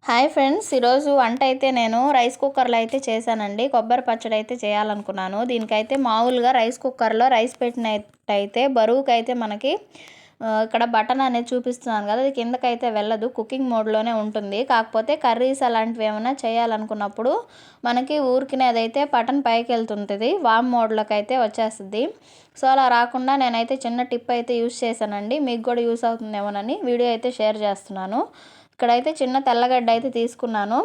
Hi friends, ఈరోజు వంట అయితే నేను రైస్ కుక్కర్లో అయితే చేశానండి. కొబ్బరి పచ్చడి అయితే చేయాలనుకున్నాను. దీనికైతే మామూలుగా రైస్ కుక్కర్లో రైస్ పెట్టినట్టయితే బరువుకైతే మనకి ఇక్కడ బటన్ అనేది చూపిస్తున్నాను కదా, అది కిందకైతే వెళ్ళదు, కుకింగ్ మోడ్లోనే ఉంటుంది. కాకపోతే కర్రీస్ అలాంటివి ఏమైనా చేయాలనుకున్నప్పుడు మనకి ఊరికినే అదైతే బటన్ పైకి వెళ్తుంటుంది, వామ్ మోడ్లోకి అయితే వచ్చేస్తుంది. సో అలా రాకుండా నేనైతే చిన్న టిప్ అయితే యూస్ చేశానండి. మీకు కూడా యూస్ అవుతుందేమోనని వీడియో అయితే షేర్ చేస్తున్నాను. ఇక్కడైతే చిన్న తెల్లగడ్డ అయితే తీసుకున్నాను.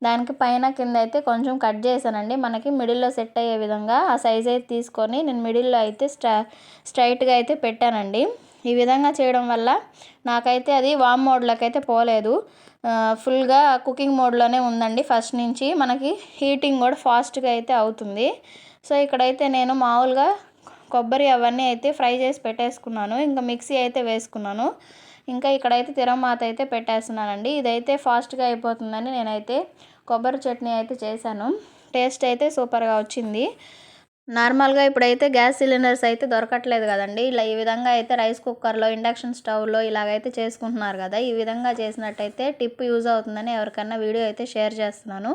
దానికి పైన కింద అయితే కొంచెం కట్ చేశానండి. మనకి మిడిల్లో సెట్ అయ్యే విధంగా ఆ సైజ్ అయితే తీసుకొని నేను మిడిల్లో అయితే స్ట్రైట్గా అయితే పెట్టానండి. ఈ విధంగా చేయడం వల్ల నాకైతే అది వామ్ మోడ్లోకి అయితే పోలేదు, ఫుల్గా కుకింగ్ మోడ్లోనే ఉందండి. ఫస్ట్ నుంచి మనకి హీటింగ్ కూడా ఫాస్ట్గా అయితే అవుతుంది. సో ఇక్కడైతే నేను మామూలుగా కొబ్బరి అవన్నీ అయితే ఫ్రై చేసి పెట్టేసుకున్నాను. ఇంకా మిక్సీ అయితే వేసుకున్నాను. ఇంకా ఇక్కడైతే తిరమాత అయితే పెట్టేస్తున్నానండి. ఇదైతే ఫాస్ట్గా అయిపోతుందని నేనైతే కొబ్బరి చట్నీ అయితే చేశాను. టేస్ట్ అయితే సూపర్గా వచ్చింది. నార్మల్గా ఇప్పుడైతే గ్యాస్ సిలిండర్స్ అయితే దొరకట్లేదు కదండి. ఇలా ఈ విధంగా అయితే రైస్ కుక్కర్లో, ఇండక్షన్ స్టవ్లో ఇలాగైతే చేసుకుంటున్నారు కదా. ఈ విధంగా చేసినట్టయితే టిప్ యూజ్ అవుతుందని ఎవరికన్నా వీడియో అయితే షేర్ చేస్తున్నాను.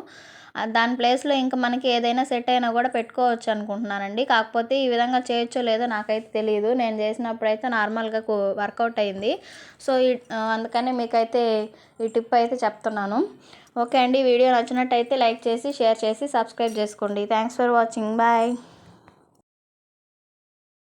దాని ప్లేస్లో ఇంకా మనకి ఏదైనా సెట్ అయినా కూడా పెట్టుకోవచ్చు అనుకుంటున్నానండి. కాకపోతే ఈ విధంగా చేయొచ్చో లేదో నాకైతే తెలియదు. నేను చేసినప్పుడైతే నార్మల్గా వర్కౌట్ అయింది. సో అందుకని మీకైతే ఈ టిప్ అయితే చెప్తున్నాను. ఓకే అండి, వీడియో నచ్చినట్టయితే లైక్ చేసి, షేర్ చేసి, సబ్స్క్రైబ్ చేసుకోండి. Thanks for watching. బాయ్.